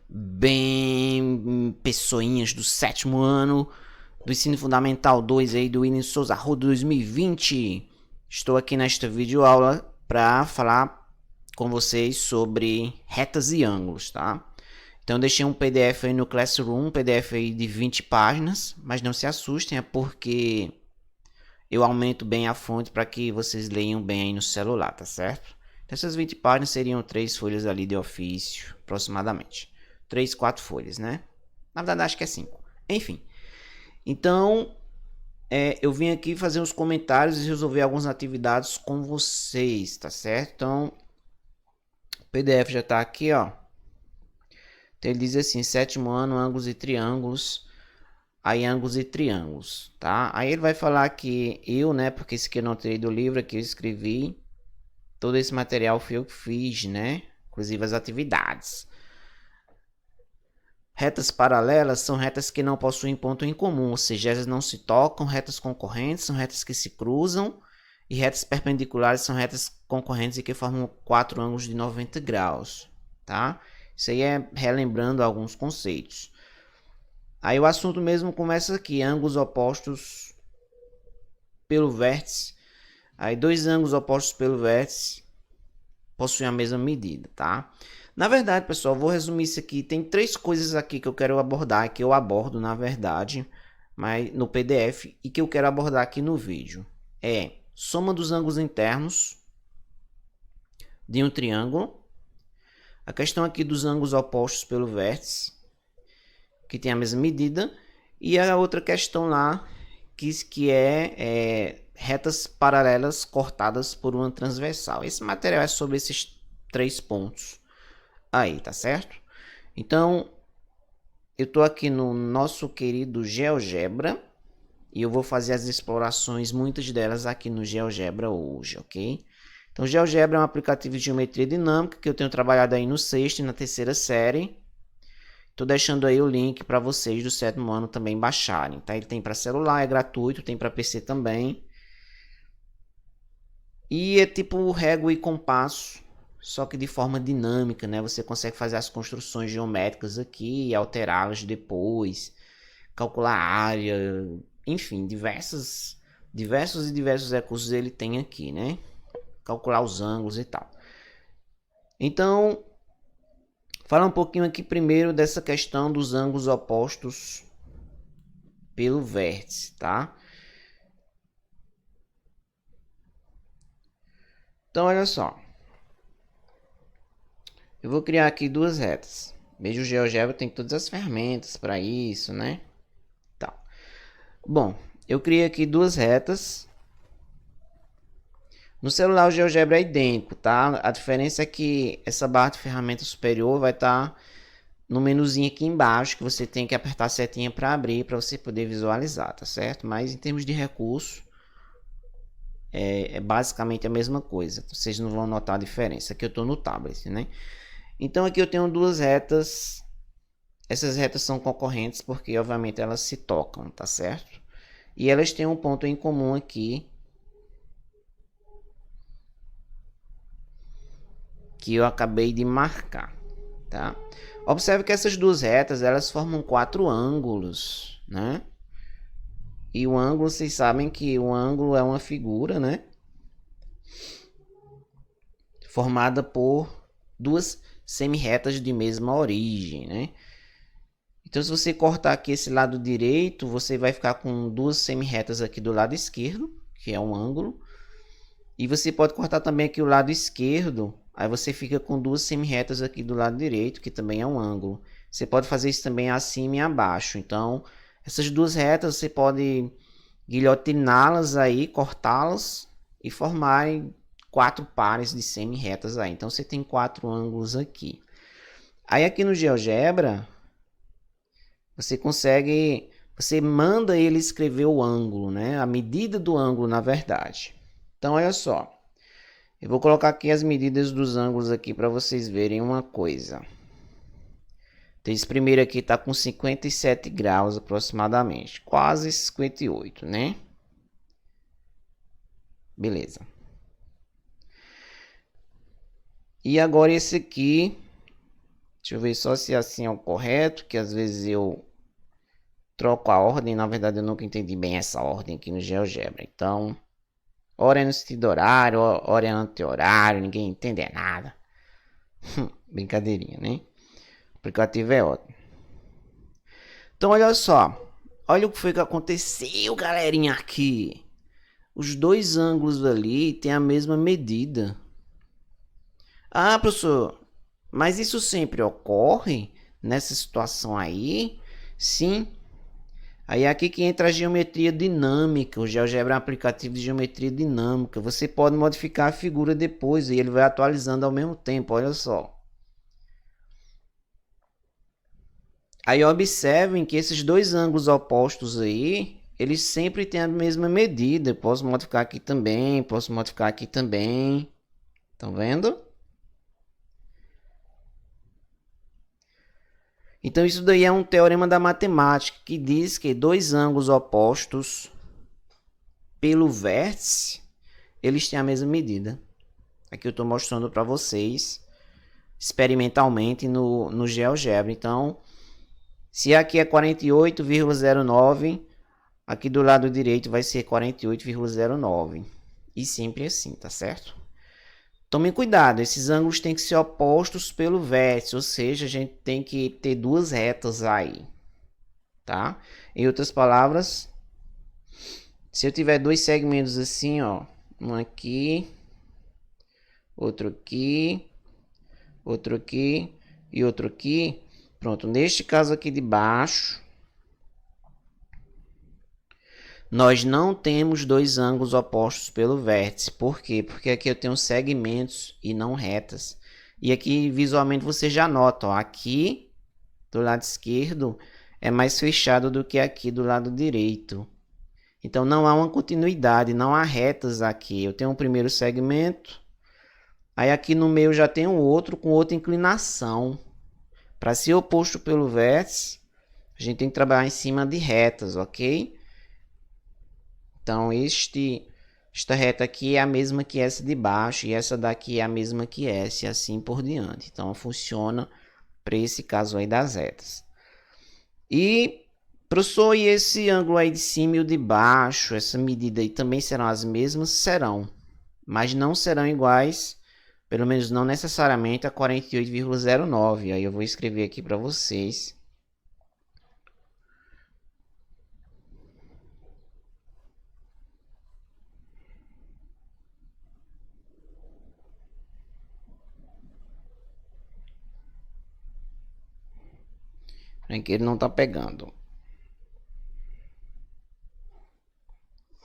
Bem, pessoinhas do sétimo ano do Ensino Fundamental 2 aí do William Souza Arruda 2020. Estou aqui nesta videoaula para falar com vocês sobre retas e ângulos, tá? Então eu deixei um PDF aí no Classroom, um PDF aí de 20 páginas, mas não se assustem, é porque eu aumento bem a fonte para que vocês leiam bem aí no celular, tá certo? Essas 20 páginas seriam 3 folhas ali de ofício, aproximadamente. 3, 4 folhas, né? Na verdade, acho que é 5. Enfim. Então, eu vim aqui fazer uns comentários e resolver algumas atividades com vocês, tá certo? Então, o PDF já tá aqui, ó. Então, ele diz assim, sétimo ano, ângulos e triângulos. Aí, ângulos e triângulos, tá? Aí ele vai falar que eu, né, porque esse aqui eu não tirei do livro, aqui eu escrevi. Todo esse material foi eu que fiz, né? Inclusive as atividades. Retas paralelas são retas que não possuem ponto em comum, ou seja, elas não se tocam. Retas concorrentes são retas que se cruzam. E retas perpendiculares são retas concorrentes e que formam 4 ângulos de 90 graus. Tá? Isso aí é relembrando alguns conceitos. Aí o assunto mesmo começa aqui. Ângulos opostos pelo vértice. Aí dois ângulos opostos pelo vértice possuem a mesma medida, tá? Na verdade, pessoal, vou resumir isso aqui. Tem 3 coisas aqui que eu quero abordar, que eu abordo, na verdade, mas no PDF, e que eu quero abordar aqui no vídeo. É soma dos ângulos internos de um triângulo. A questão aqui dos ângulos opostos pelo vértice, que tem a mesma medida. E a outra questão lá, que é retas paralelas cortadas por uma transversal. Esse material é sobre esses 3 pontos aí, tá certo? Então, eu tô aqui no nosso querido GeoGebra e eu vou fazer as explorações, muitas delas aqui no GeoGebra hoje, ok? Então, o GeoGebra é um aplicativo de geometria dinâmica que eu tenho trabalhado aí no sexto e na terceira série. Tô deixando aí o link para vocês do sétimo ano também baixarem, tá? Ele tem para celular, é gratuito, tem para PC também. E é tipo régua e compasso, só que de forma dinâmica, né? Você consegue fazer as construções geométricas aqui e alterá-las depois, calcular a área, enfim, diversos recursos ele tem aqui, né? Calcular os ângulos e tal. Então, fala um pouquinho aqui primeiro dessa questão dos ângulos opostos pelo vértice, tá? Então, olha só. Eu vou criar aqui duas retas. Veja, o GeoGebra tem todas as ferramentas para isso, né? Tá. Bom, eu criei aqui duas retas. No celular o GeoGebra é idêntico, tá? A diferença é que essa barra de ferramenta superior vai estar no menuzinho aqui embaixo, que você tem que apertar a setinha para abrir, para você poder visualizar, tá certo? Mas em termos de recurso, é basicamente a mesma coisa. Vocês não vão notar a diferença. Aqui eu estou no tablet, né? Então aqui eu tenho duas retas. Essas retas são concorrentes porque, obviamente, elas se tocam, tá certo? E elas têm um ponto em comum aqui, que eu acabei de marcar, tá? Observe que essas duas retas, elas formam 4 ângulos, né? E o ângulo, vocês sabem que o ângulo é uma figura, né? Formada por duas semi-retas de mesma origem, né? Então, se você cortar aqui esse lado direito, você vai ficar com duas semi-retas aqui do lado esquerdo, que é um ângulo. E você pode cortar também aqui o lado esquerdo, aí você fica com duas semi-retas aqui do lado direito, que também é um ângulo. Você pode fazer isso também acima e abaixo. Então, essas duas retas você pode guilhotiná-las aí, cortá-las e formar 4 pares de semi-retas aí. Então, você tem 4 ângulos aqui. Aí aqui no GeoGebra, você manda ele escrever o ângulo, né? A medida do ângulo, na verdade. Então, olha só. Eu vou colocar aqui as medidas dos ângulos aqui para vocês verem uma coisa. Então, esse primeiro aqui está com 57 graus aproximadamente. Quase 58, né? Beleza. E agora esse aqui Deixa eu ver só se assim é o correto, que às vezes eu troco a ordem. Na verdade, eu nunca entendi bem essa ordem aqui no GeoGebra. Então, hora é no sentido horário, hora é anti-horário, ninguém entende nada. Brincadeirinha, né? O aplicativo é ótimo. Então, olha só. Olha o que foi que aconteceu, galerinha, aqui. Os dois ângulos ali têm a mesma medida. Ah, professor, mas isso sempre ocorre nessa situação aí? Sim. Aí é aqui que entra a geometria dinâmica. O GeoGebra é um aplicativo de geometria dinâmica. Você pode modificar a figura depois e ele vai atualizando ao mesmo tempo. Olha só. Aí observem que esses dois ângulos opostos aí, eles sempre têm a mesma medida. Eu posso modificar aqui também, posso modificar aqui também. Estão vendo? Então isso daí é um teorema da matemática que diz que dois ângulos opostos pelo vértice, eles têm a mesma medida. Aqui eu estou mostrando para vocês experimentalmente no GeoGebra. Então, se aqui é 48,09, aqui do lado direito vai ser 48,09. E sempre assim, tá certo? Tomem cuidado, esses ângulos têm que ser opostos pelo vértice, ou seja, a gente tem que ter duas retas aí, tá? Em outras palavras, se eu tiver dois segmentos assim, ó, um aqui, outro aqui, outro aqui e outro aqui, pronto. Neste caso aqui de baixo, nós não temos dois ângulos opostos pelo vértice. Por quê? Porque aqui eu tenho segmentos e não retas. E aqui visualmente você já nota, ó, aqui do lado esquerdo é mais fechado do que aqui do lado direito. Então não há uma continuidade, não há retas aqui. Eu tenho um primeiro segmento, aí aqui no meio já tenho outro com outra inclinação. Para ser oposto pelo vértice, a gente tem que trabalhar em cima de retas, ok? Então esta reta aqui é a mesma que essa de baixo e essa daqui é a mesma que essa e assim por diante. Então funciona para esse caso aí das retas. E professor, e esse ângulo aí de cima e o de baixo, essa medida aí também serão as mesmas? Serão, mas não serão iguais, pelo menos não necessariamente a 48,09. Aí eu vou escrever aqui para vocês. Que ele não tá pegando.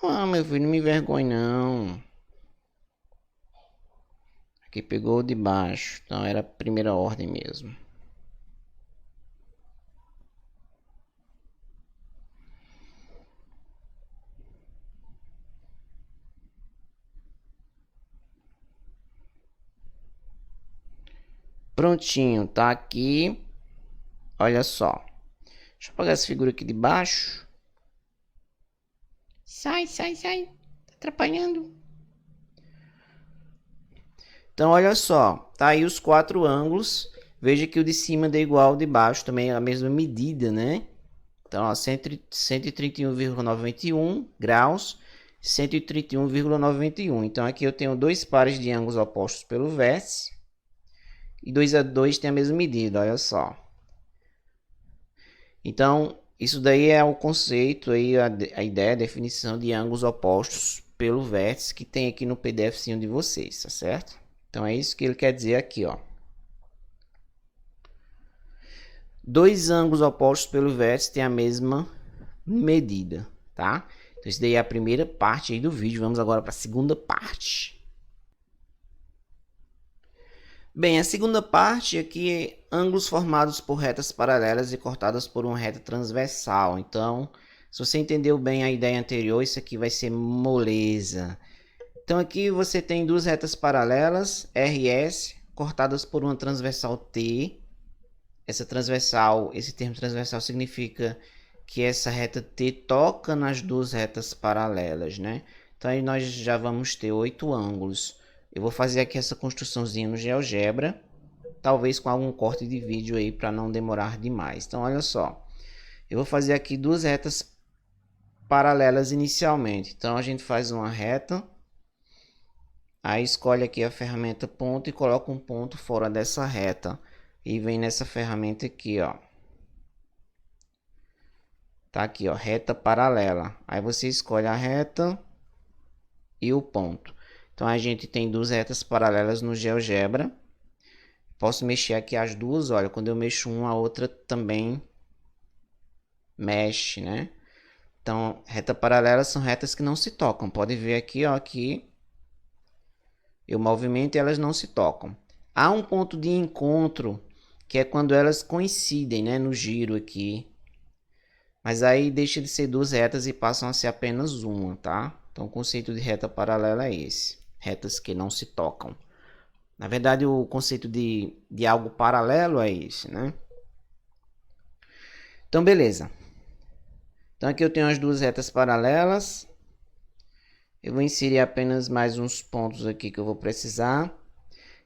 Ah, meu filho, não me envergonhe não. Aqui pegou de baixo, então era a primeira ordem mesmo. Prontinho, tá aqui. Olha só. Deixa eu apagar essa figura aqui de baixo. Sai, sai, sai. Tá atrapalhando. Então, olha só. Tá aí os quatro ângulos. Veja que o de cima é igual ao de baixo. Também é a mesma medida, né? Então, ó, 131,91 graus. 131,91. Então, aqui eu tenho dois pares de ângulos opostos pelo vértice. E 2 a 2 tem a mesma medida, olha só. Então, isso daí é o conceito, aí, a ideia, a definição de ângulos opostos pelo vértice que tem aqui no PDFzinho de vocês, tá certo? Então, é isso que ele quer dizer aqui, ó. Dois ângulos opostos pelo vértice têm a mesma medida, tá? Então, isso daí é a primeira parte aí do vídeo. Vamos agora para a segunda parte. Bem, a segunda parte aqui é ângulos formados por retas paralelas e cortadas por uma reta transversal. Então, se você entendeu bem a ideia anterior, isso aqui vai ser moleza. Então, aqui você tem duas retas paralelas, RS, cortadas por uma transversal T. Essa transversal, esse termo transversal significa que essa reta T toca nas duas retas paralelas, né? Então, aí nós já vamos ter 8 ângulos. Eu vou fazer aqui essa construçãozinha no GeoGebra. talvez com algum corte de vídeo aí para não demorar demais. Então, olha só, eu vou fazer aqui duas retas paralelas inicialmente. Então, a gente faz uma reta, aí escolhe aqui a ferramenta ponto e coloca um ponto fora dessa reta. E vem nessa ferramenta aqui, ó. Tá aqui, ó, reta paralela. Aí você escolhe a reta e o ponto. Então a gente tem duas retas paralelas no GeoGebra. Posso mexer aqui as duas, olha, quando eu mexo uma, a outra também mexe, né? Então, reta paralela são retas que não se tocam. Pode ver aqui, ó, que eu movimento e elas não se tocam. Há um ponto de encontro, que é quando elas coincidem, né, no giro aqui. Mas aí deixa de ser duas retas e passam a ser apenas uma, tá? Então o conceito de reta paralela é esse. Retas que não se tocam. Na verdade, o conceito de algo paralelo é esse, né? Então, beleza. Então aqui eu tenho as duas retas paralelas. Eu vou inserir apenas mais uns pontos aqui que eu vou precisar.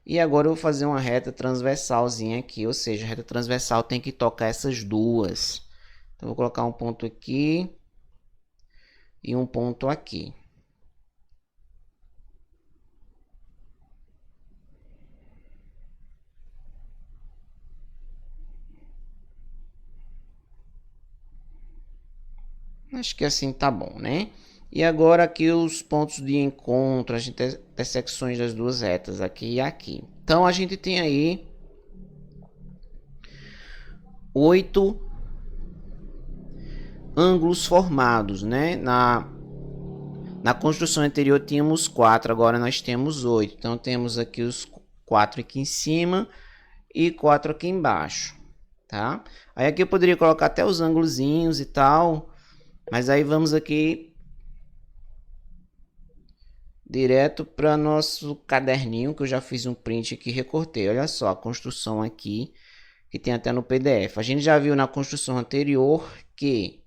E agora eu vou fazer uma reta transversalzinha aqui. Ou seja, a reta transversal tem que tocar essas duas. Então, vou colocar um ponto aqui e um ponto aqui. Acho que assim tá bom, né? E agora aqui os pontos de encontro, as intersecções das duas retas, aqui e aqui. Então, a gente tem aí 8 ângulos formados, né? Na construção anterior tínhamos 4, agora nós temos 8. Então temos aqui os 4 aqui em cima e 4 aqui embaixo, tá? Aí aqui eu poderia colocar até os ângulozinhos e tal, mas aí vamos aqui direto para nosso caderninho, que eu já fiz um print aqui e recortei. Olha só a construção aqui, que tem até no PDF. A gente já viu na construção anterior que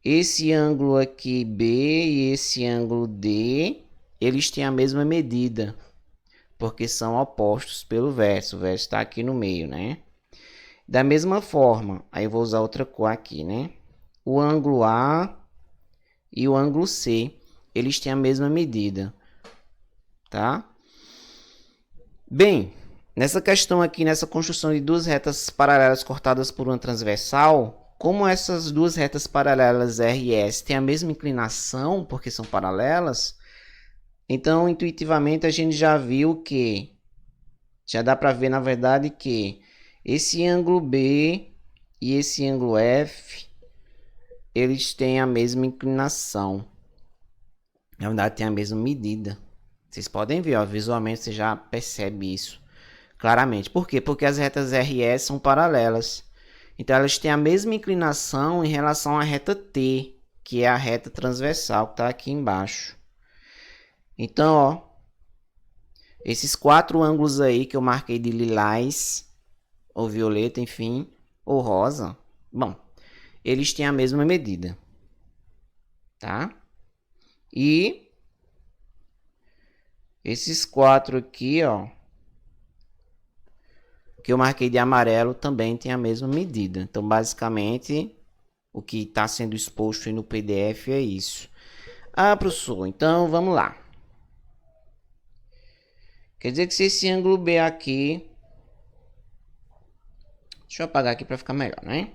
esse ângulo aqui B e esse ângulo D, eles têm a mesma medida, porque são opostos pelo verso. O verso está aqui no meio, né? Da mesma forma, aí eu vou usar outra cor aqui, né? O ângulo A e o ângulo C, eles têm a mesma medida, tá? Bem, nessa questão aqui, nessa construção de duas retas paralelas cortadas por uma transversal, como essas duas retas paralelas R e S têm a mesma inclinação, porque são paralelas, então intuitivamente a gente já viu que, já dá para ver na verdade que esse ângulo B e esse ângulo F, eles têm a mesma inclinação. Na verdade tem a mesma medida. Vocês podem ver, ó, visualmente você já percebe isso claramente. Por quê? Porque as retas R e S são paralelas. Então, elas têm a mesma inclinação em relação à reta T, que é a reta transversal que está aqui embaixo. Então, ó, esses 4 ângulos aí que eu marquei de lilás, ou violeta, enfim, ou rosa, bom, eles têm a mesma medida, tá? E esses 4 aqui, ó, que eu marquei de amarelo também tem a mesma medida. Então, basicamente, o que está sendo exposto aí no PDF é isso. Ah, professor, então vamos lá. Quer dizer que se esse ângulo B aqui... Deixa eu apagar aqui para ficar melhor, né?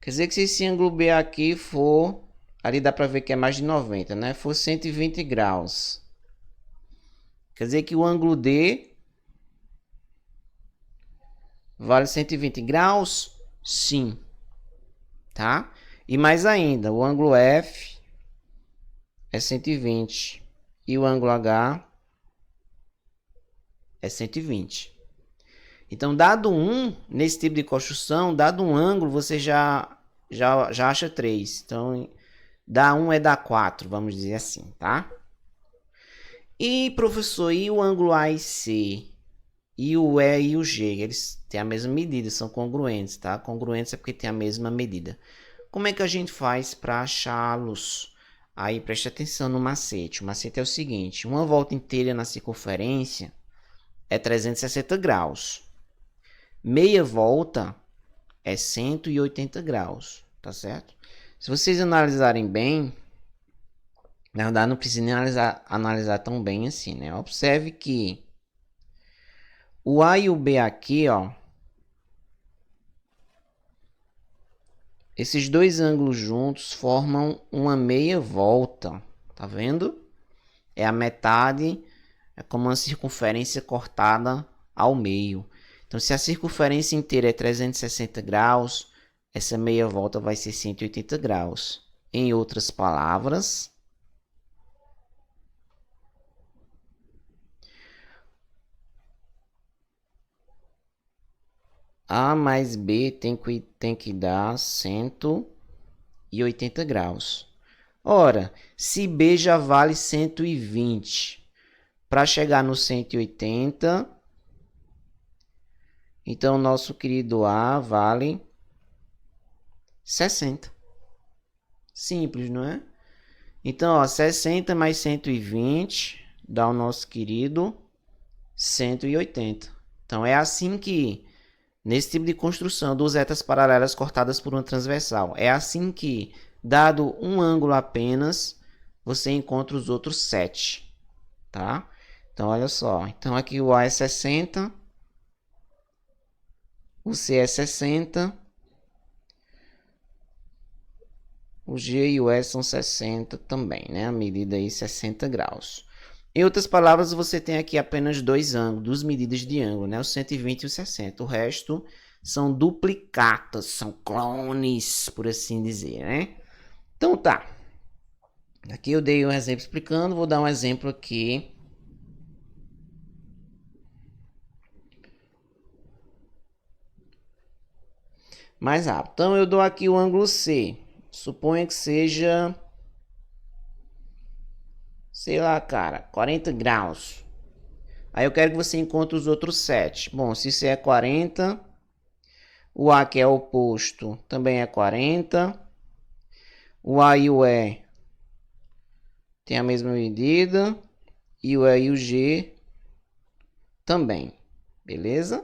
Quer dizer que se esse ângulo B aqui for... Ali dá para ver que é mais de 90, né? For 120 graus. Quer dizer que o ângulo D... vale 120 graus? Sim. Tá? E mais ainda, o ângulo F é 120. E o ângulo H é 120. Então, dado 1, nesse tipo de construção, dado um ângulo, você já acha 3. Então, dá 1 é dá 4, vamos dizer assim, tá? E, professor, e o ângulo A e C? E o E e o G, eles têm a mesma medida, são congruentes, tá? Congruentes é porque tem a mesma medida. Como é que a gente faz para achá-los? Aí preste atenção no macete. O macete é o seguinte: uma volta inteira na circunferência é 360 graus. Meia volta é 180 graus, tá certo? Se vocês analisarem bem, na verdade não precisa nem analisar tão bem assim, né? Observe que o A e o B aqui, ó, esses dois ângulos juntos formam uma meia volta, tá vendo? É a metade, é como uma circunferência cortada ao meio. Então, se a circunferência inteira é 360 graus, essa meia volta vai ser 180 graus. Em outras palavras, A mais B tem que dar 180 graus. Ora, se B já vale 120, para chegar no 180, então nosso querido A vale 60. Simples, não é? Então, ó, 60 mais 120 dá o nosso querido 180. Então, é assim que, nesse tipo de construção, duas retas paralelas cortadas por uma transversal, é assim que, dado um ângulo apenas, você encontra os outros 7, tá? Então, olha só. Então, aqui o A é 60, o C é 60, o G e o E são 60 também, né? A medida aí 60 graus. Em outras palavras, você tem aqui apenas dois ângulos, duas medidas de ângulo, né? O 120 e o 60. O resto são duplicatas, são clones, por assim dizer, né? Então tá. Aqui eu dei um exemplo explicando, vou dar um exemplo aqui. Mais rápido. Então eu dou aqui o ângulo C. Suponha que seja, sei lá, cara, 40 graus. Aí eu quero que você encontre os outros 7. Bom, se C é 40, o A que é oposto também é 40. O A e o E tem a mesma medida. E o E e o G também. Beleza?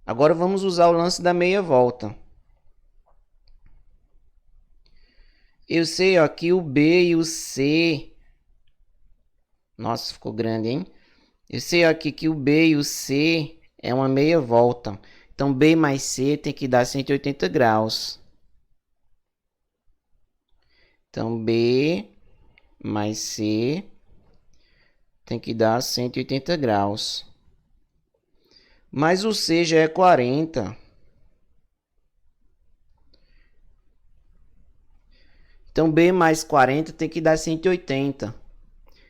Agora vamos usar o lance da meia volta. Eu sei ó, que o B e o C... Nossa, ficou grande, hein? Eu sei aqui que o B e o C é uma meia volta. Então, B mais C tem que dar 180 graus. Então, B mais C tem que dar 180 graus. Mas o C já é 40. Então, B mais 40 tem que dar 180.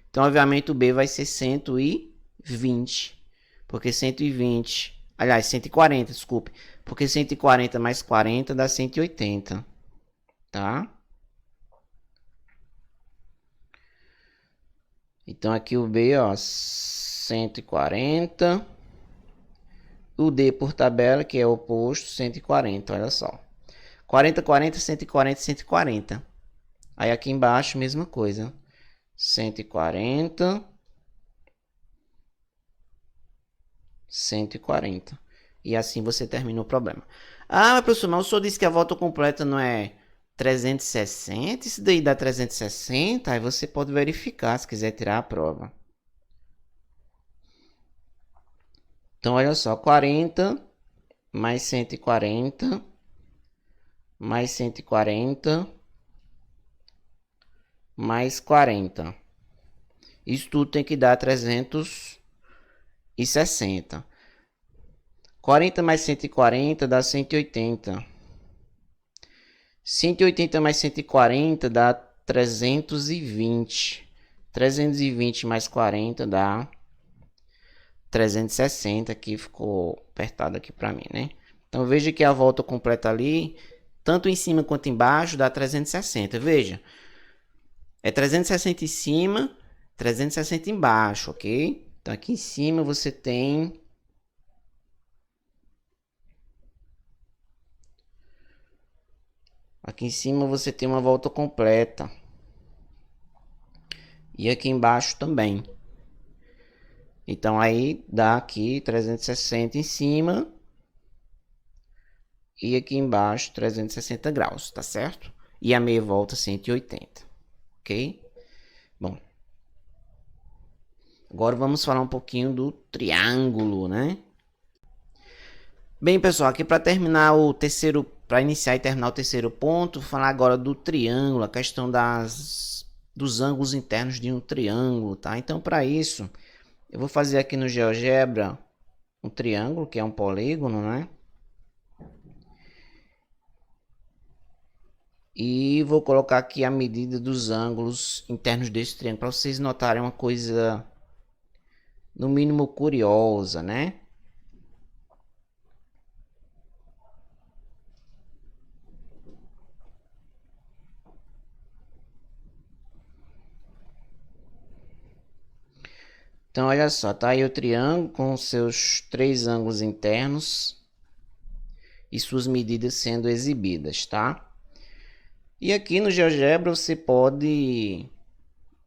Então, obviamente, o B vai ser 120. Porque 120... Aliás, 140, desculpe. Porque 140 mais 40 dá 180. Tá? Então, aqui o B, ó, 140. O D por tabela, que é o oposto, 140. Olha só. 40, 40, 140, 140. Aí aqui embaixo, mesma coisa. 140, 140. E assim você termina o problema. Ah, mas professor, mas o senhor disse que a volta completa não é 360? Isso daí dá 360? Aí você pode verificar se quiser tirar a prova. Então, olha só. 40 mais 140 mais 140 mais 40. Isso tudo tem que dar 360. 40 mais 140 dá 180. 180 mais 140 dá 320. 320 mais 40 dá 360. Aqui ficou apertado aqui para mim, né? Então veja que a volta completa ali, tanto em cima quanto embaixo, dá 360. Veja. É 360 em cima, 360 embaixo, ok? Então aqui em cima você tem Aqui em cima você tem uma volta completa. E aqui embaixo também. Então aí dá aqui 360 em cima. E aqui embaixo 360 graus, tá certo? E a meia volta 180, ok? Bom. Agora vamos falar um pouquinho do triângulo, né? Bem, pessoal, aqui para terminar o terceiro, para iniciar e terminar o terceiro ponto, falar agora do triângulo, a questão dos ângulos internos de um triângulo, tá? Então, para isso, eu vou fazer aqui no GeoGebra um triângulo, que é um polígono, né? E vou colocar aqui a medida dos ângulos internos desse triângulo, para vocês notarem uma coisa, no mínimo, curiosa, né? Então, olha só, tá aí o triângulo com seus 3 ângulos internos e suas medidas sendo exibidas, tá? E aqui no GeoGebra você pode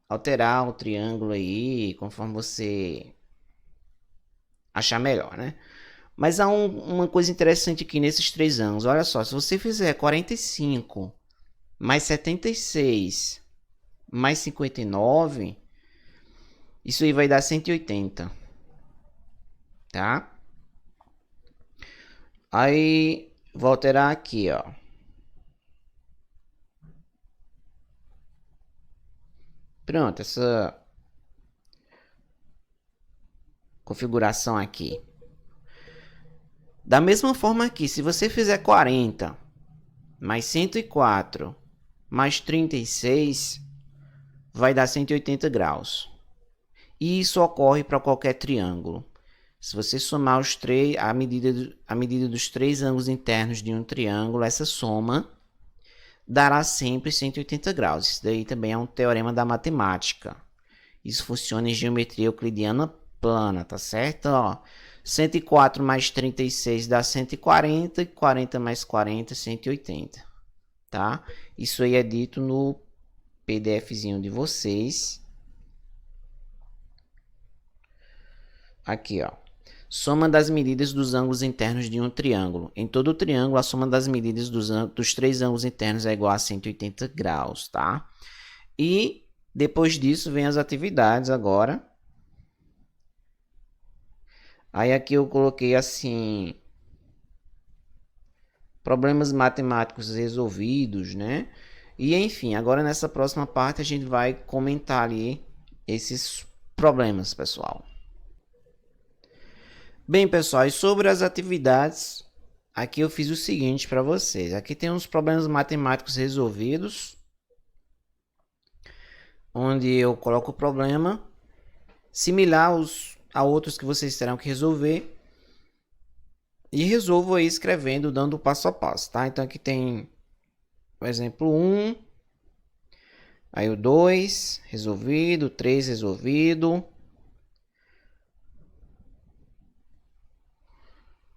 alterar o triângulo aí, conforme você achar melhor, né? Mas há uma coisa interessante aqui nesses 3 ângulos. Olha só, se você fizer 45 mais 76 mais 59, isso aí vai dar 180, tá? Aí vou alterar aqui, ó. Pronto, essa configuração aqui. Da mesma forma aqui, se você fizer 40 mais 104 mais 36, vai dar 180 graus. E isso ocorre para qualquer triângulo. Se você somar os três, a medida dos 3 ângulos internos de um triângulo, essa soma dará sempre 180 graus. Isso daí também é um teorema da matemática. Isso funciona em geometria euclidiana plana, tá certo? Ó, 104 mais 36 dá 140, e 40 mais 40, 180, tá? Isso aí é dito no PDFzinho de vocês. Aqui, ó. Soma das medidas dos ângulos internos de um triângulo. Em todo o triângulo, a soma das medidas dos 3 ângulos internos é igual a 180 graus, tá? E depois disso vem as atividades agora. Aí aqui eu coloquei assim, problemas matemáticos resolvidos, né? E enfim, agora nessa próxima parte a gente vai comentar ali esses problemas, pessoal. Bem, pessoal, e sobre as atividades, aqui eu fiz o seguinte para vocês. Aqui tem uns problemas matemáticos resolvidos, onde eu coloco o problema similar a outros que vocês terão que resolver, e resolvo aí escrevendo, dando o passo a passo, tá? Então aqui tem o exemplo 1, aí o 2 resolvido, 3 resolvido,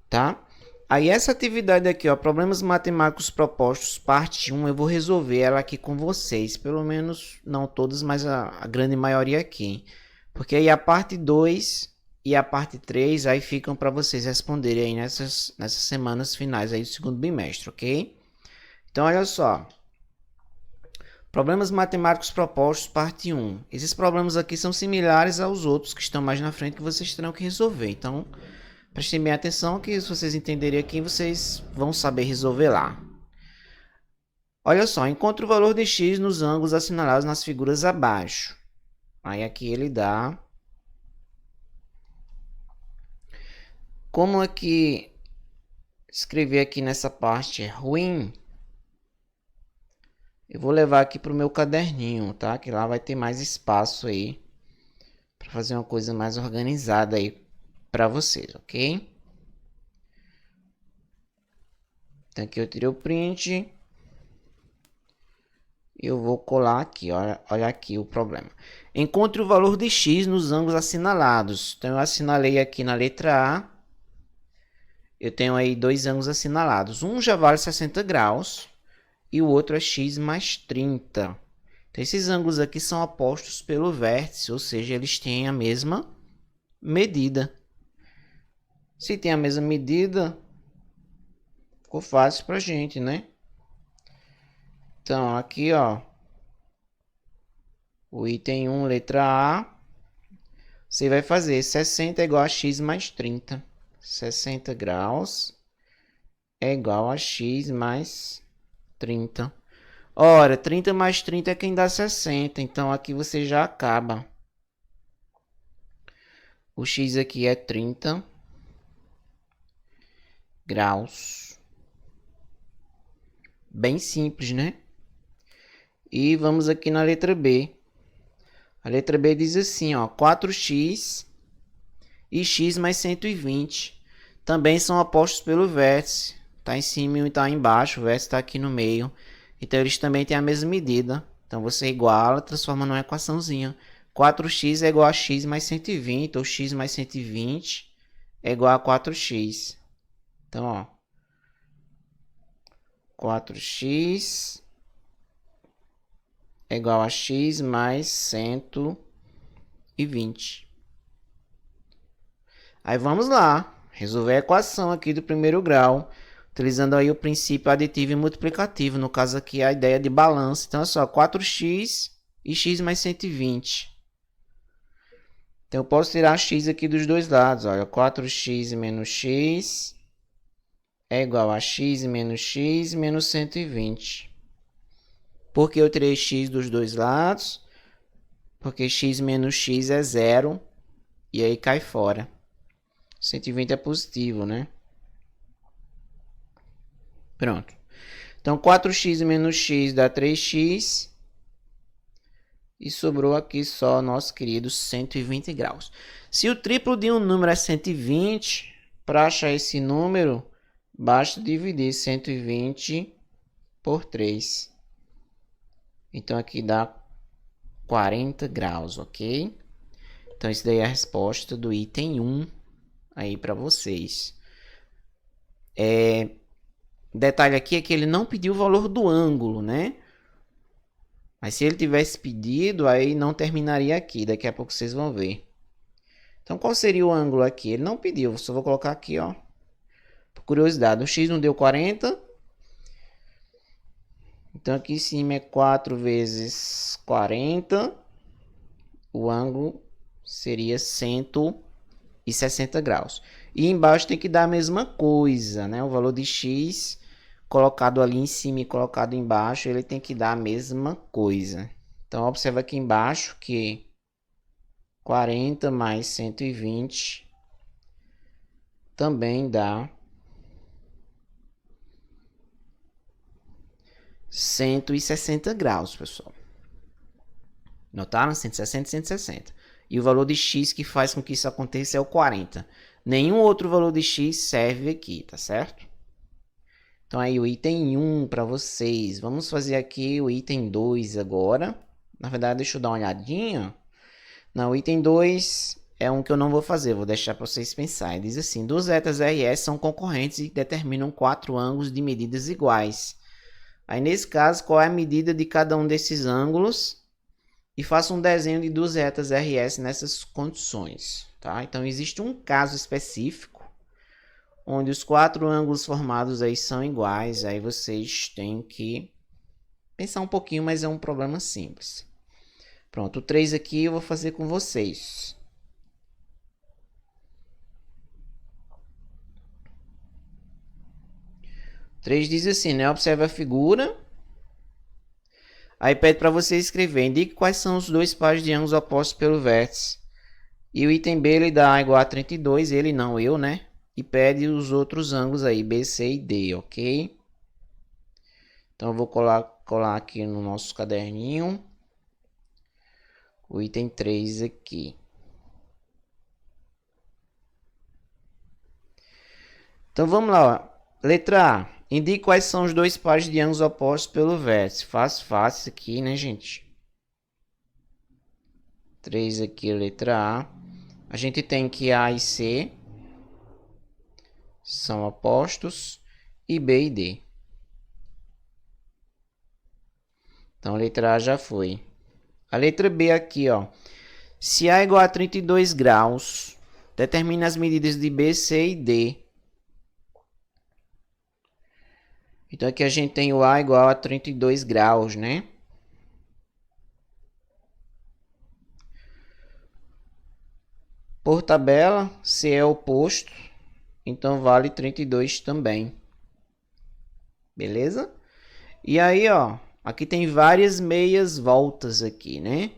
tá? Aí essa atividade aqui, ó, problemas matemáticos propostos, parte 1, eu vou resolver ela aqui com vocês, pelo menos não todas, mas a grande maioria aqui. Porque aí a parte 2 e a parte 3 aí ficam para vocês responderem aí nessas semanas finais aí do segundo bimestre, ok? Então olha só. Problemas matemáticos propostos, parte 1. Esses problemas aqui são similares aos outros que estão mais na frente que vocês terão que resolver. Então, prestem bem atenção que se vocês entenderem aqui, vocês vão saber resolver lá. Olha só, encontre o valor de x nos ângulos assinalados nas figuras abaixo. Aí aqui ele dá. Como aqui escrever aqui nessa parte é ruim, eu vou levar aqui para o meu caderninho, tá? Que lá vai ter mais espaço aí para fazer uma coisa mais organizada aí para vocês, ok? Então aqui eu tirei o print. Eu vou colar aqui, olha aqui o problema. Encontre o valor de x nos ângulos assinalados. Então eu assinalei aqui na letra A. Eu tenho aí 2 ângulos assinalados. Um já vale 60 graus e o outro é x mais 30. Então, esses ângulos aqui são opostos pelo vértice, ou seja, eles têm a mesma medida. Se tem a mesma medida, ficou fácil para a gente, né? Então, aqui, ó, o item 1, letra A, você vai fazer 60 é igual a x mais 30. 60 graus é igual a x mais 30. Ora, 30 mais 30 é quem dá 60. Então, aqui você já acaba. O x aqui é 30 graus. Bem simples, né? E vamos aqui na letra B. A letra B diz assim, ó, 4x e x mais 120. Também são opostos pelo vértice. Está em cima e está embaixo, o vértice está aqui no meio. Então, eles também têm a mesma medida. Então, você iguala, transforma numa equaçãozinha. 4x é igual a x mais 120, ou x mais 120 é igual a 4x. Então, ó, 4x é igual a x mais 120. Aí, vamos lá. Resolver a equação aqui do primeiro grau, utilizando aí o princípio aditivo e multiplicativo. No caso aqui, a ideia de balanço. Então, é só 4x e x mais 120. Então, eu posso tirar x aqui dos dois lados. Olha, 4x menos x é igual a x menos 120. Por que eu tirei x dos dois lados? Porque x menos x é zero. E aí cai fora. 120 é positivo, né? Pronto. Então, 4x menos x dá 3x. E sobrou aqui só nosso querido 120 graus. Se o triplo de um número é 120, para achar esse número, basta dividir 120 por 3. Então, aqui dá 40 graus, ok? Então, isso daí é a resposta do item 1 aí para vocês. Detalhe aqui é que ele não pediu o valor do ângulo, né? Mas se ele tivesse pedido, aí não terminaria aqui. Daqui a pouco vocês vão ver. Então, qual seria o ângulo aqui? Ele não pediu. Só vou colocar aqui, ó. Por curiosidade, o x não deu 40. Então, aqui em cima é 4 vezes 40. O ângulo seria 160 graus. E embaixo tem que dar a mesma coisa, né? O valor de x colocado ali em cima e colocado embaixo, ele tem que dar a mesma coisa. Então, observa aqui embaixo que 40 mais 120 também dá 160 graus, pessoal. Notaram? 160 e 160. E o valor de x que faz com que isso aconteça é o 40. Nenhum outro valor de x serve aqui, tá certo? Então, aí o item 1 para vocês. Vamos fazer aqui o item 2 agora. Na verdade, deixa eu dar uma olhadinha. Não, o item 2 é um que eu não vou fazer. Vou deixar para vocês pensarem. Diz assim, duas retas RS são concorrentes e determinam 4 ângulos de medidas iguais. Aí, nesse caso, qual é a medida de cada um desses ângulos? E faça um desenho de duas retas RS nessas condições. Tá? Então, existe um caso específico onde os 4 ângulos formados aí são iguais. Aí vocês têm que pensar um pouquinho, mas é um problema simples. Pronto, o 3 aqui eu vou fazer com vocês. O 3 diz assim, né? Observe a figura. Aí pede para você escrever. Indique quais são os dois pares de ângulos opostos pelo vértice. E o item B ele dá igual a 32. Ele não, eu, né? E pede os outros ângulos aí, B, C e D, ok? Então, eu vou colar aqui no nosso caderninho o item 3 aqui. Então, vamos lá. Ó. Letra A. Indique quais são os dois pares de ângulos opostos pelo vértice. Fácil aqui, né, gente? 3 aqui, letra A. A gente tem que A e C são opostos e B e D. Então a letra A já foi. A letra B aqui, ó. Se A é igual a 32 graus, determine as medidas de B, C e D. Então aqui a gente tem o A igual a 32 graus, né? Por tabela, C é oposto, então vale 32 também. Beleza? E aí, ó, aqui tem várias meias voltas aqui, né?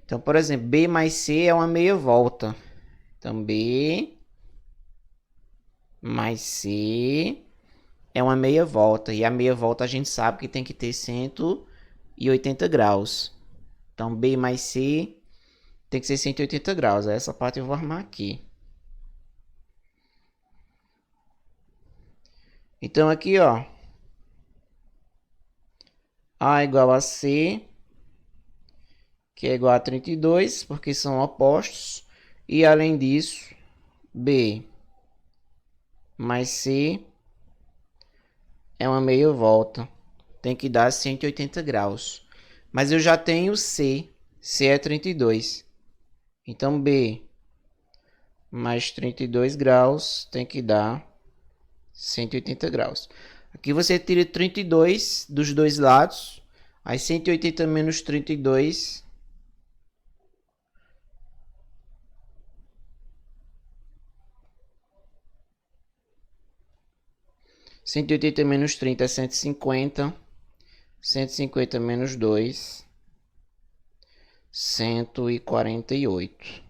Então, por exemplo, B mais C é uma meia volta. Então, B mais C é uma meia volta. E a meia volta a gente sabe que tem que ter 180 graus. Então, B mais C tem que ser 180 graus. Essa parte eu vou armar aqui. Então, aqui, ó. A igual a C, que é igual a 32, porque são opostos. E, além disso, B mais C é uma meia volta. Tem que dar 180 graus. Mas eu já tenho C. C é 32. Então, B mais 32 graus tem que dar 180 graus. Aqui você tira 32 dos dois lados. Aí 180 menos 32... 180 menos 30 é 150. 150 menos 2... 148.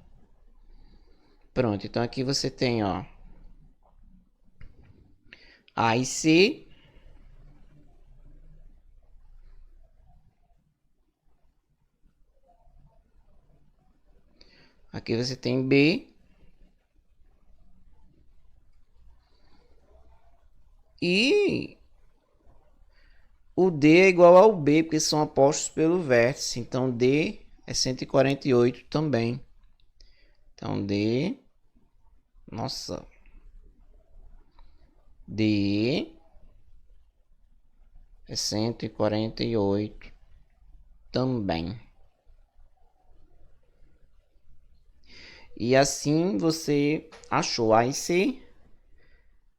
Pronto, então aqui você tem, ó, A e C. Aqui você tem B. E o D é igual ao B, porque são opostos pelo vértice. Então, D é 148 também. Então, D... Nossa. D é 148 também. E assim você achou A e C,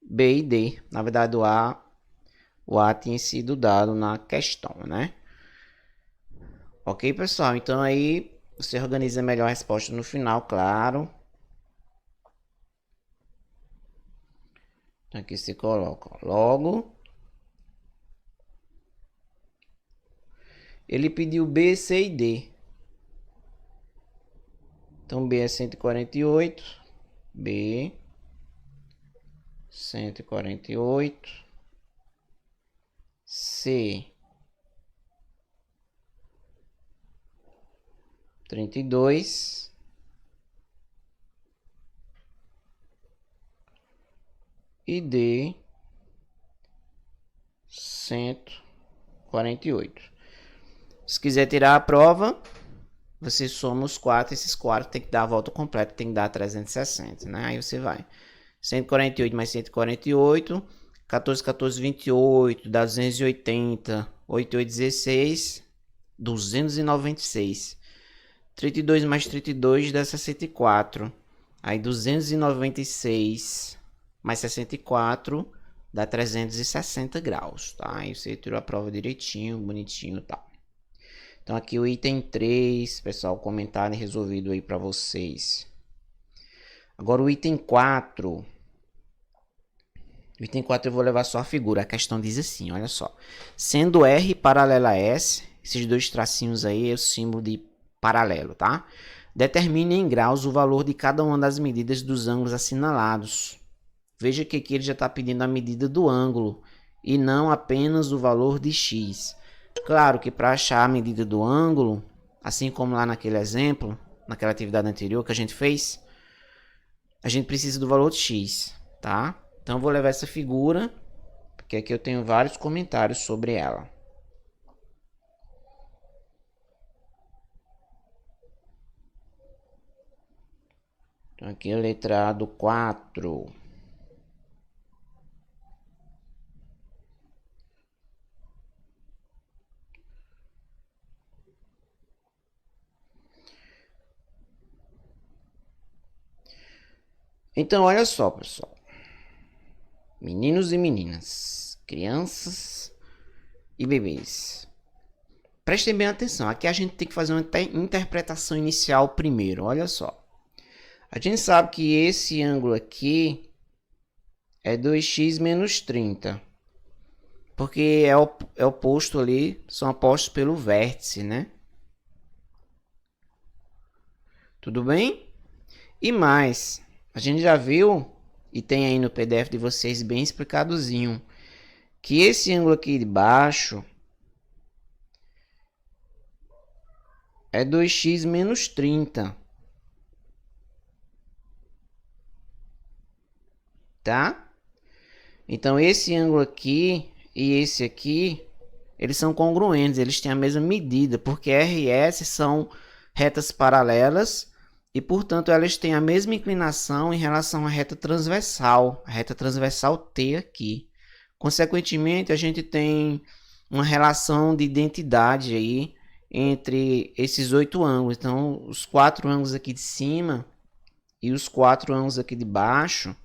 B e D. Na verdade, o A tinha sido dado na questão, né? Ok, pessoal? Então aí você organiza melhor a resposta no final, claro. Então aqui você coloca, ó, logo. Ele pediu B, C e D. Então B é 148. B 148. C 32. E D 148. Se quiser tirar a prova, você soma os 4. Esses 4 tem que dar a volta completa, tem que dar 360, né? Aí você vai 148 mais 148, 14, 14, 28, dá 280, 8, 8, 16, 296. 32 mais 32 dá 64. Aí 296 mais 64 dá 360 graus, tá? Aí você tirou a prova direitinho, bonitinho e tal. Então aqui o item 3, pessoal, comentário resolvido aí para vocês. Agora o item 4. O item 4 eu vou levar só a figura. A questão diz assim, olha só. Sendo R paralela a S, esses dois tracinhos aí é o símbolo de paralelo, tá? Determine em graus o valor de cada uma das medidas dos ângulos assinalados. Veja que aqui ele já está pedindo a medida do ângulo e não apenas o valor de x. Claro que para achar a medida do ângulo, assim como lá naquele exemplo, naquela atividade anterior que a gente fez, a gente precisa do valor de x, tá? Então eu vou levar essa figura, porque aqui eu tenho vários comentários sobre ela. Então aqui a letra A do 4. Então, olha só, pessoal. Meninos e meninas, crianças e bebês. Prestem bem atenção. Aqui a gente tem que fazer uma interpretação inicial primeiro. Olha só. A gente sabe que esse ângulo aqui é 2x menos 30. Porque é oposto ali, são opostos pelo vértice, né? Tudo bem? E mais, a gente já viu, e tem aí no PDF de vocês bem explicadozinho, que esse ângulo aqui de baixo é 2x menos 30. Tá? Então esse ângulo aqui e esse aqui, eles são congruentes, eles têm a mesma medida, porque R e S são retas paralelas e, portanto, elas têm a mesma inclinação em relação à reta transversal T aqui. Consequentemente, a gente tem uma relação de identidade aí entre esses 8 ângulos. Então, os 4 ângulos aqui de cima e os 4 ângulos aqui de baixo,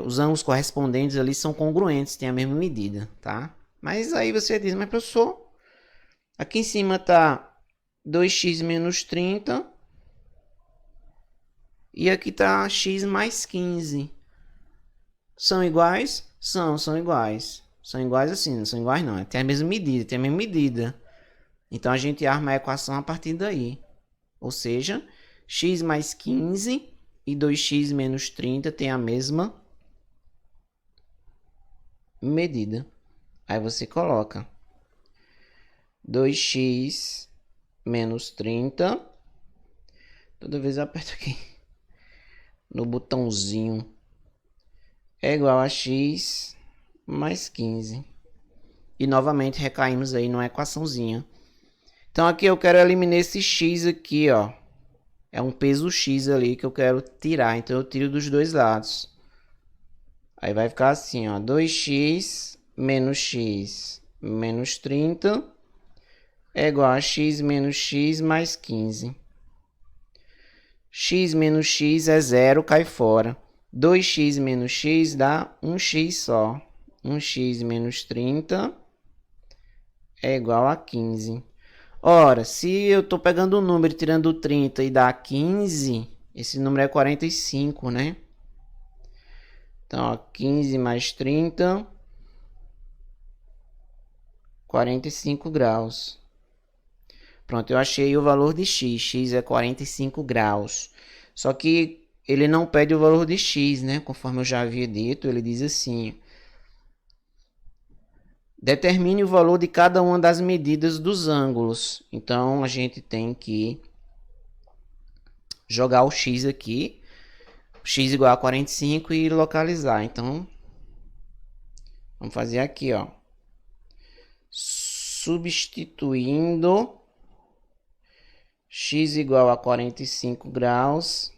os ângulos correspondentes ali são congruentes, têm a mesma medida, tá? Mas aí você diz, mas professor, aqui em cima está 2x menos 30 e aqui está x mais 15. São iguais? São iguais. São iguais assim, não são iguais não. Tem a mesma medida, Então a gente arma a equação a partir daí. Ou seja, x mais 15 e 2x menos 30 tem a mesma medida. Aí você coloca 2x menos 30. Toda vez eu aperto aqui no botãozinho. É igual a x mais 15. E novamente recaímos aí numa equaçãozinha. Então aqui eu quero eliminar esse x aqui, ó. É um peso x ali que eu quero tirar. Então eu tiro dos dois lados. Aí vai ficar assim, ó. 2x menos 30 é igual a x menos x mais 15. X menos x é 0, cai fora. 2x menos x dá 1x só. 1x menos 30 é igual a 15. Ora, se eu estou pegando um número tirando 30 e dá 15, esse número é 45, né? Então, ó, 15 mais 30, 45 graus. Pronto, eu achei o valor de x. X é 45 graus. Só que ele não pede o valor de x, né? Conforme eu já havia dito, ele diz assim: determine o valor de cada uma das medidas dos ângulos. Então, a gente tem que jogar o x aqui. X igual a 45 e localizar. Então, vamos fazer aqui, ó. Substituindo x igual a 45 graus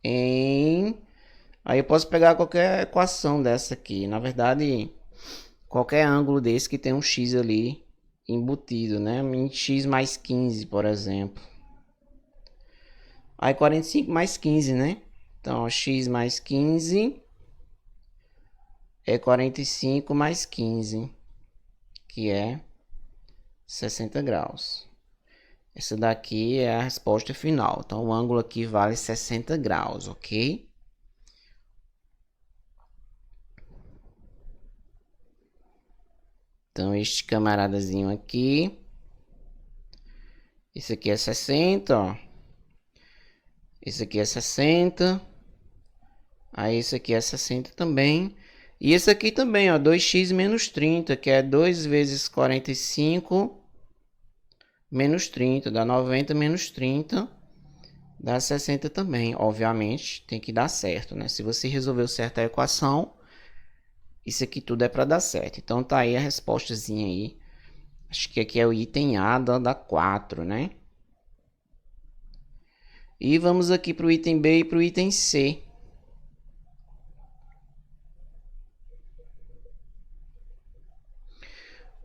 em... Aí eu posso pegar qualquer equação dessa aqui. Na verdade, qualquer ângulo desse que tem um x ali embutido, né? Em x mais 15, por exemplo. Aí 45 mais 15, né? Então, x mais 15 é 45 mais 15, que é 60 graus. Essa daqui é a resposta final. Então, o ângulo aqui vale 60 graus, ok? Então, este camaradazinho aqui. Esse aqui é 60, ó. Esse aqui é 60. Aí, esse aqui é 60 também. E esse aqui também, ó. 2x menos 30, que é 2 vezes 45 menos 30. Dá 90 menos 30. Dá 60 também. Obviamente, tem que dar certo, né? Se você resolveu certo a equação, isso aqui tudo é para dar certo. Então, tá aí a respostazinha aí. Acho que aqui é o item A da 4, né? E vamos aqui para o item B e para o item C.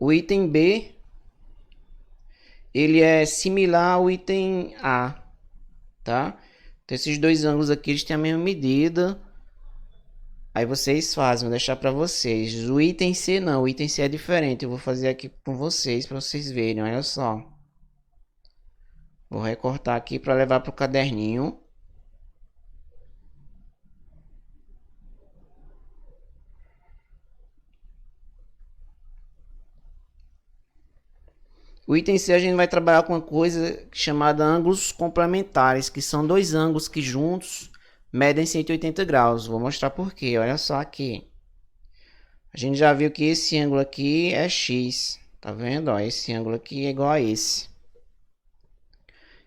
O item B, ele é similar ao item A, tá? Então esses dois ângulos aqui eles têm a mesma medida. Aí vocês fazem, vou deixar para vocês. O item C não, o item C é diferente. Eu vou fazer aqui com vocês para vocês verem, olha só. Vou recortar aqui para levar para o caderninho. O item C a gente vai trabalhar com uma coisa chamada ângulos complementares, que são dois ângulos que juntos medem 180 graus. Vou mostrar por quê, olha só aqui. A gente já viu que esse ângulo aqui é x, tá vendo? Ó, esse ângulo aqui é igual a esse.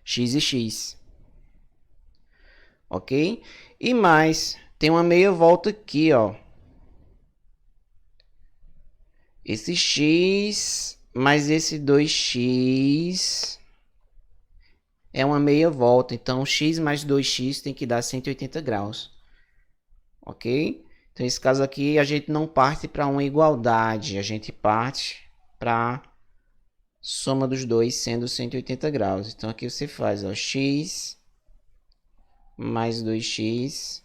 X e x. Ok? E mais, tem uma meia volta aqui, ó. Esse x mais esse 2x é uma meia volta. Então, x mais 2x tem que dar 180 graus. Ok? Então, nesse caso aqui, a gente não parte para uma igualdade. A gente parte para soma dos dois sendo 180 graus. Então, aqui você faz, ó, x mais 2x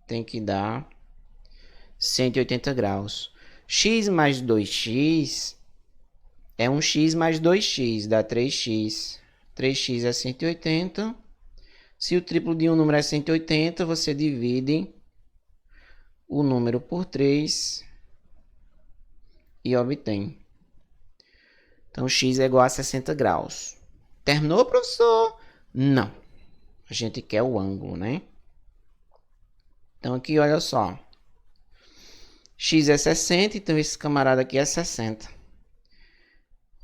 tem que dar 180 graus. X mais 2x é um x mais 2x, dá 3x. 3x é 180. Se o triplo de um número é 180, você divide o número por 3 e obtém. Então, x é igual a 60 graus. Terminou, professor? Não. A gente quer o ângulo, né? Então, aqui, olha só. X é 60, então esse camarada aqui é 60.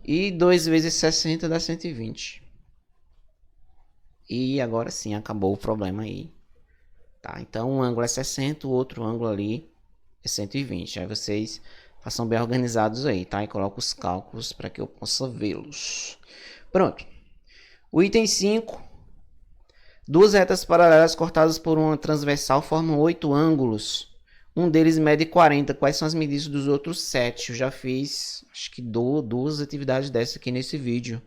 E 2 vezes 60 dá 120. E agora sim, acabou o problema aí. Tá? Então, um ângulo é 60, o outro ângulo ali é 120. Aí vocês façam bem organizados aí, tá? E coloco os cálculos para que eu possa vê-los. Pronto. O item 5. Duas retas paralelas cortadas por uma transversal formam 8 ângulos. Um deles mede 40. Quais são as medidas dos outros 7? Eu já fiz, acho que duas atividades dessas aqui nesse vídeo.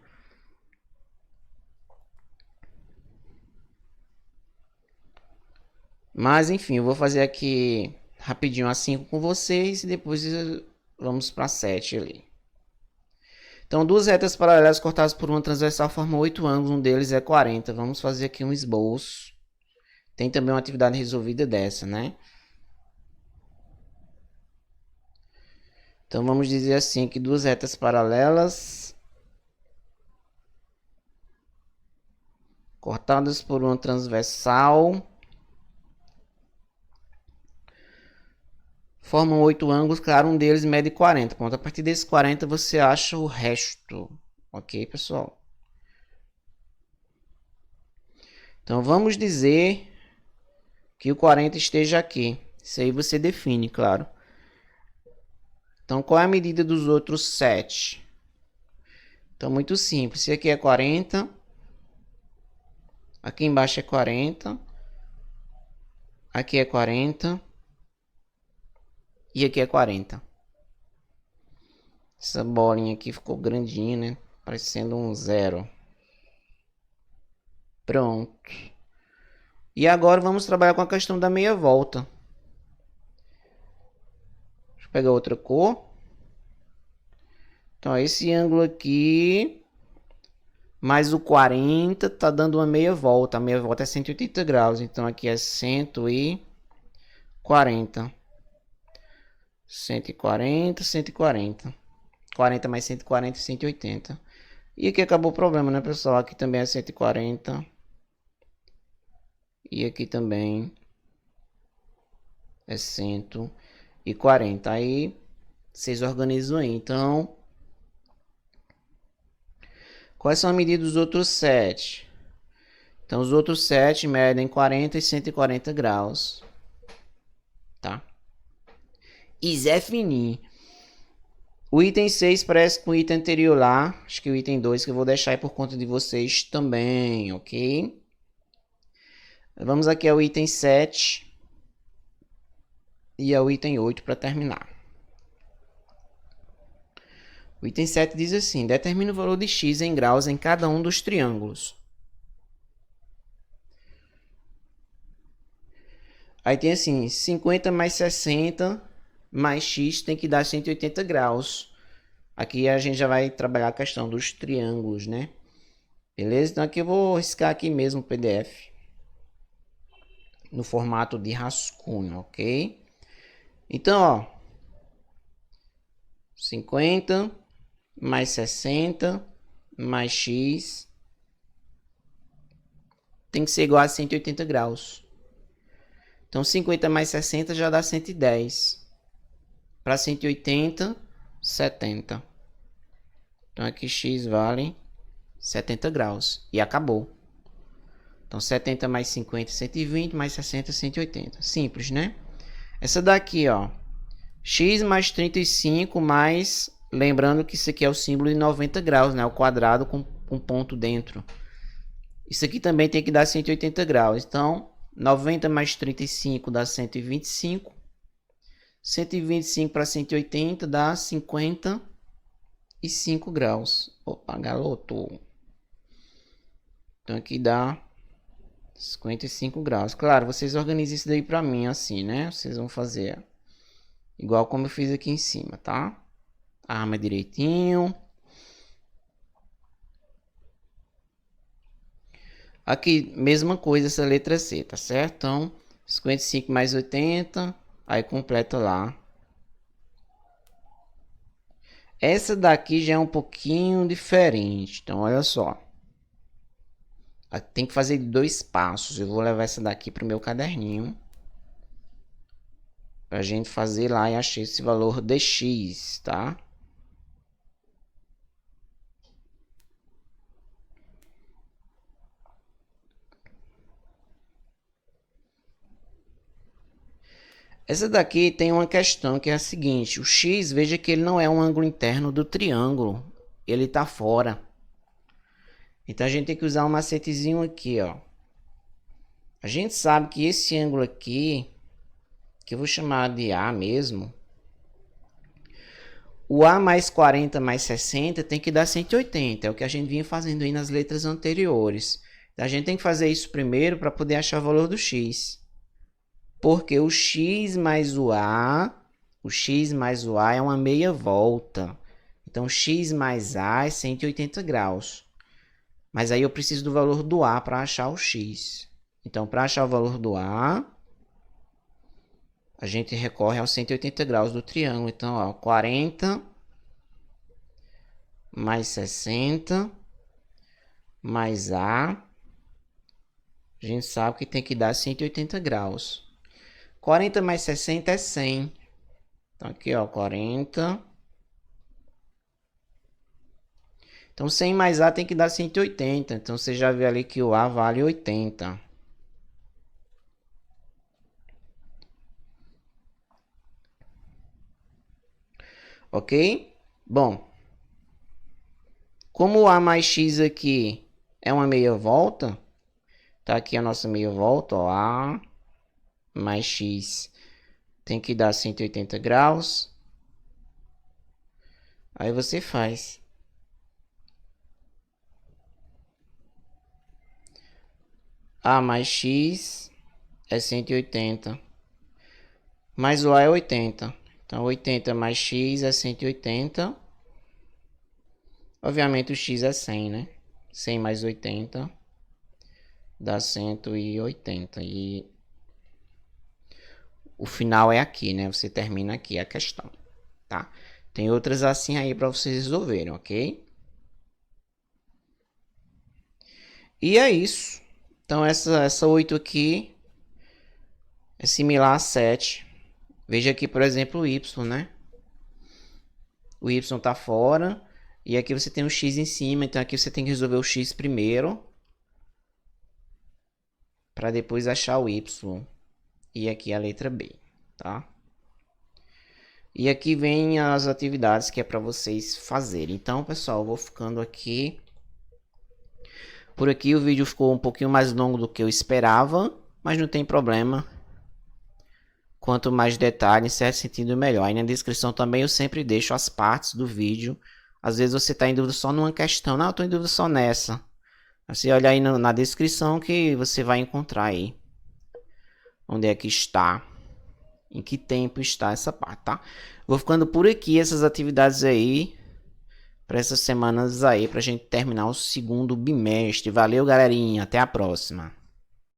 Mas, enfim, eu vou fazer aqui rapidinho a 5 com vocês e depois vamos para 7 ali. Então, duas retas paralelas cortadas por uma transversal formam 8 ângulos. Um deles é 40. Vamos fazer aqui um esboço. Tem também uma atividade resolvida dessa, né? Então, vamos dizer assim que duas retas paralelas cortadas por uma transversal formam 8 ângulos, claro, um deles mede 40. Pronto, a partir desse 40 você acha o resto. Ok, pessoal? Então, vamos dizer que o 40 esteja aqui. Isso aí você define, claro. Então, qual é a medida dos outros 7? Então, muito simples. Esse aqui é 40. Aqui embaixo é 40. Aqui é 40. E aqui é 40. Essa bolinha aqui ficou grandinha, né? Parecendo um 0. Pronto. E agora vamos trabalhar com a questão da meia volta. Deixa eu pegar outra cor. Então, esse ângulo aqui mais o 40 tá dando uma meia volta. A meia volta é 180 graus. Então, aqui é 140. 140, 140. 40 mais 140, 180. E aqui acabou o problema, né, pessoal? Aqui também é 140. E aqui também é 140. Aí vocês organizam aí. Então, quais são as medidas dos outros 7? Então, os outros 7 medem 40 e 140 graus. Tá? E Zé fininho. O item 6 parece com o item anterior lá. Acho que o item 2 que eu vou deixar aí por conta de vocês também, ok? Vamos aqui ao item 7 e ao item 8 para terminar. O item 7 diz assim: determine o valor de x em graus em cada um dos triângulos. Aí tem assim, 50 mais 60 mais x tem que dar 180 graus. Aqui a gente já vai trabalhar a questão dos triângulos, né? Beleza? Então aqui eu vou riscar aqui mesmo o PDF. No formato de rascunho, ok? Então, ó. 50 mais 60 mais x tem que ser igual a 180 graus. Então, 50 mais 60 já dá 110. Para 180, 70. Então, aqui x vale 70 graus. E acabou. Então, 70 mais 50, 120, mais 60, 180. Simples, né? Essa daqui, ó. X mais 35 mais... Lembrando que isso aqui é o símbolo de 90 graus, né? O quadrado com um ponto dentro. Isso aqui também tem que dar 180 graus. Então, 90 mais 35 dá 125. 125 para 180 dá 55 graus. Opa, galoto. Então, aqui dá 55 graus. Claro, vocês organizam isso daí para mim assim, né? Vocês vão fazer igual como eu fiz aqui em cima, tá? Arma direitinho. Aqui, mesma coisa essa letra C, tá certo? Então, 55 mais 80, aí completa lá. Essa daqui já é um pouquinho diferente, então olha só. Tem que fazer 2 passos, eu vou levar essa daqui para o meu caderninho. Pra gente fazer lá e achar esse valor de x, tá? Essa daqui tem uma questão que é a seguinte. O x, veja que ele não é um ângulo interno do triângulo. Ele está fora. Então, a gente tem que usar um macetezinho aqui, ó. A gente sabe que esse ângulo aqui, que eu vou chamar de A mesmo. O A mais 40 mais 60 tem que dar 180. É o que a gente vinha fazendo aí nas letras anteriores. Então, a gente tem que fazer isso primeiro para poder achar o valor do x. Porque o x mais o A é uma meia volta. Então, x mais A é 180 graus. Mas aí eu preciso do valor do A para achar o x. Então, para achar o valor do A, a gente recorre aos 180 graus do triângulo. Então, ó, 40 mais 60 mais A. A gente sabe que tem que dar 180 graus. 40 mais 60 é 100. Então, aqui, ó, 40. Então, 100 mais A tem que dar 180. Então, você já viu ali que o A vale 80. Ok? Bom, como o A mais X aqui é uma meia volta, tá aqui a nossa meia volta, ó, A mais X tem que dar 180 graus. Aí você faz. A mais X é 180. Mais o A é 80. Então, 80 mais X é 180. Obviamente, o X é 100, né? 100 mais 80 dá 180. E o final é aqui, né? Você termina aqui a questão, tá? Tem outras assim aí para vocês resolverem, ok? E é isso. Então, essa 8 aqui é similar a 7. Veja aqui, por exemplo, o y, né? O y está fora. E aqui você tem o x em cima. Então, aqui você tem que resolver o x primeiro. Para depois achar o y. E aqui a letra B, tá? E aqui vem as atividades que é para vocês fazerem. Então, pessoal, eu vou ficando aqui. Por aqui o vídeo ficou um pouquinho mais longo do que eu esperava. Mas não tem problema. Quanto mais detalhe, em certo sentido, melhor. Aí na descrição também eu sempre deixo as partes do vídeo. Às vezes você está em dúvida só numa questão. Não, eu estou em dúvida só nessa. Você olha aí na descrição que você vai encontrar aí Onde é que está? Em que tempo está essa parte, tá? Vou ficando por aqui essas atividades aí para essas semanas aí, para a gente terminar o segundo bimestre. Valeu, galerinha. Até a próxima.